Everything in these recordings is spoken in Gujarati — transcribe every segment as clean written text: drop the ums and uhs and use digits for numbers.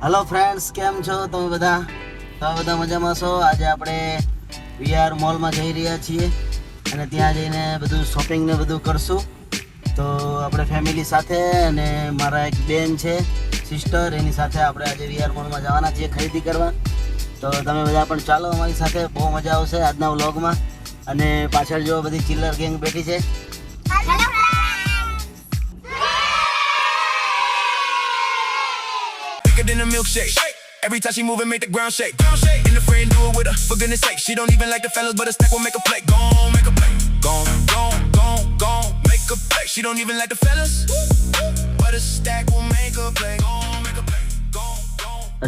हेलो फ्रेंड्स, केम छो તમે બધા મજામાં છો? આજે આપણે વીઆર મોલમાં જઈ રહ્યા છીએ અને ત્યાં જઈને બધું શોપિંગ ને બધું કરશું. તો આપણે ફેમિલી સાથે અને મારા એક બેન છે સિસ્ટર, એની સાથે આપણે આજે વીઆર મોલમાં જવાના છીએ ખરીદી કરવા. તો તમે બધા પણ ચાલો અમારી સાથે, બહુ મજા આવશે આજના વ્લોગમાં. અને પાછળ જો બધી ચિલ્લર ગેંગ બેઠી છે. In a milkshake. Every time she move and make the ground shake. And the friend do it with her, for goodness sake. She don't even like the fellas, but a stack will make a play. Gon' make a play. Gon' make a play. She don't even like the fellas, but a stack will make a play. Gon' make a play.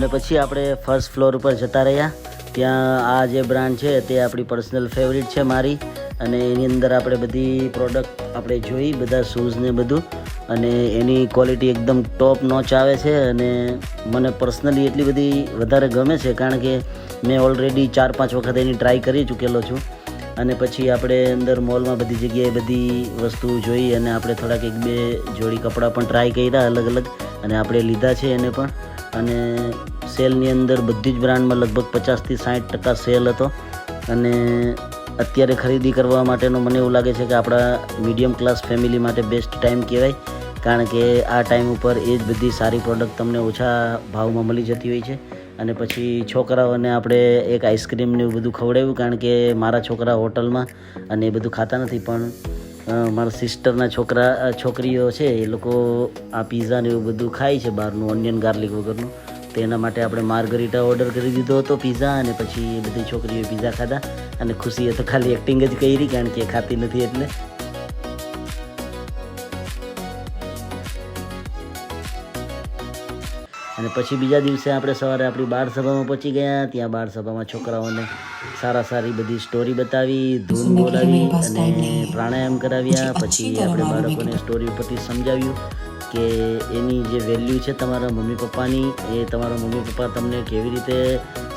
અને પછી આપણે ફર્સ્ટ ફ્લોર ઉપર જતા રહ્યા. ત્યાં આ જે બ્રાન્ડ છે તે આપણી પર્સનલ ફેવરિટ છે મારી, અને એની અંદર આપણે બધી પ્રોડક્ટ આપણે જોઈ, બધા શૂઝ ને બધું, અને એની ક્વોલિટી એકદમ ટોપ નોચ આવે છે. અને મને પર્સનલી એટલી બધી વધારે ગમે છે, કારણ કે મેં ઓલરેડી 4-5 વખત એની ટ્રાય કરી ચૂકેલો છું. અને પછી આપણે અંદર મોલમાં બધી જગ્યાએ બધી વસ્તુ જોઈ, અને આપણે થોડાક 1-2 જોડી કપડાં પણ ટ્રાય કર્યા અલગ અલગ, અને આપણે લીધા છે એને પણ. અને સેલની અંદર બધી જ બ્રાન્ડમાં લગભગ 50 થી 60% સેલ હતો. અને અત્યારે ખરીદી કરવા માટેનો મને એવું લાગે છે કે આપણા મીડિયમ ક્લાસ ફેમિલી માટે બેસ્ટ ટાઈમ કહેવાય, કારણ કે આ ટાઈમ ઉપર એ જ બધી સારી પ્રોડક્ટ તમને ઓછા ભાવમાં મળી જતી હોય છે. અને પછી છોકરાઓને આપણે એક આઈસ્ક્રીમ ને એવું બધું ખવડાવ્યું, કારણ કે મારા છોકરા હોટલમાં અને એ બધું ખાતા નથી, પણ મારા સિસ્ટરના છોકરીઓ છે એ લોકો આ પીઝા ને એવું બધું ખાય છે બહારનું, ઓનિયન ગાર્લિક વગરનું. તો એના માટે આપણે માર્ગરીટા ઓર્ડર કરી દીધો હતો પીઝા, અને પછી એ બધી છોકરીઓએ પીઝા ખાધા. અને ખુશીએ તો ખાલી એક્ટિંગ જ કરી, કારણ કે ખાતી નથી એટલે. અને પછી બીજા દિવસે આપણે સવારે આપણી બાળ સભામાં પહોંચી ગયા. ત્યાં બાળ સભામાં છોકરાઓને સારી બધી સ્ટોરી બતાવી, ધૂન બોલાવી અને પ્રાણાયામ કરાવ્યા. પછી આપણે બાળકોને સ્ટોરી ઉપરથી સમજાવ્યું કે એની જે વેલ્યુ છે તમારા મમ્મી પપ્પાની, એ તમારા મમ્મી પપ્પા તમને કેવી રીતે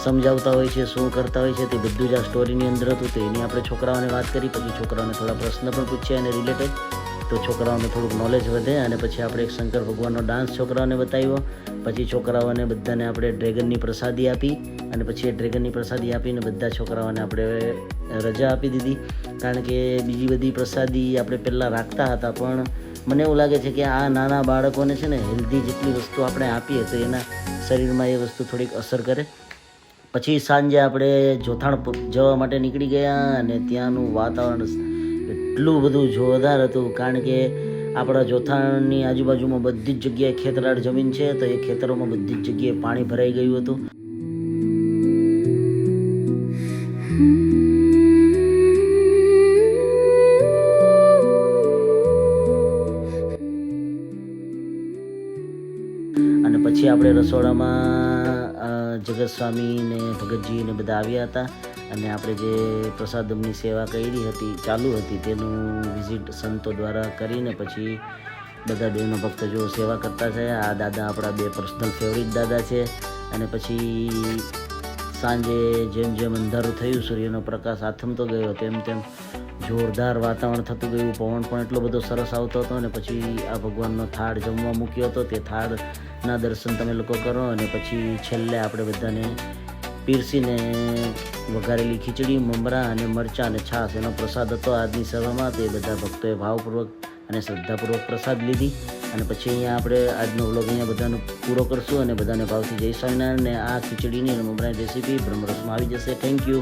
સમજાવતા હોય છે, શું કરતા હોય છે, તે બધું જ આ સ્ટોરીની અંદર હતું. તો એની આપણે છોકરાઓને વાત કરી. પછી છોકરાઓને થોડા પ્રશ્ન પણ પૂછ્યા એને રિલેટેડ, તો છોકરાઓને થોડુંક નોલેજ વધે. અને પછી આપણે એક શંકર ભગવાનનો ડાન્સ છોકરાઓને બતાવ્યો. પછી છોકરાઓને બધાને આપણે ડ્રેગનની પ્રસાદી આપી, અને પછી એ ડ્રેગનની પ્રસાદી આપીને બધા છોકરાઓને આપણે રજા આપી દીધી, કારણ કે બીજી બધી પ્રસાદી આપણે પહેલાં રાખતા હતા. પણ મને એવું લાગે છે કે આ નાના બાળકોને છે ને હેલ્ધી જેટલી વસ્તુ આપણે આપીએ તો એના શરીરમાં એ વસ્તુ થોડીક અસર કરે. પછી સાંજે આપણે જોથાણ જવા માટે નીકળી ગયા, અને ત્યાંનું વાતાવરણ એટલું બધું જોરદાર હતું, કારણ કે આપણા જોથાણની આજુબાજુમાં બધી જ જગ્યાએ ખેતરાળ જમીન છે, તો એ ખેતરોમાં બધી જ જગ્યાએ પાણી ભરાઈ ગયું હતું. અને પછી આપણે રસોડામાં જગત સ્વામી ને ભગતજી ને બધા આવ્યા હતા, અને આપણે જે પ્રસાદમની સેવા કરી હતી, ચાલુ હતી, તેનું વિઝિટ સંતો દ્વારા કરીને પછી બધા દેવના ભક્તો જો સેવા કરતા થયા. આ દાદા આપણા 2 પર્સનલ ફેવરિટ દાદા છે. અને પછી સાંજે જેમ જેમ અંધારું થયું, સૂર્યનો પ્રકાશ આથમતો ગયો, તેમ તેમ જોરદાર વાતાવરણ થતું ગયું. પવન પણ એટલો બધો સરસ આવતો હતો. અને પછી આ ભગવાનનો થાળ જમવા મૂક્યો હતો, તે થાળના દર્શન તમે લોકો કરો. અને પછી છેલ્લે આપણે બધાને પીરસીને વઘારેલી ખીચડી, મમરા અને મરચાં અને છાશ એનો પ્રસાદ હતો આજની સભામાં. તે બધા ભક્તોએ ભાવપૂર્વક અને શ્રદ્ધાપૂર્વક પ્રસાદ લીધી. અને પછી અહીંયા આપણે આજનો વ્લોગ અહીંયા બધાનો પૂરો કરશું, અને બધાને ભાવથી જય સ્વામિનારાયણ. અને આ ખીચડીની અને મમરાની રેસીપી બ્રહ્મરસમાં આવી જશે. Thank you.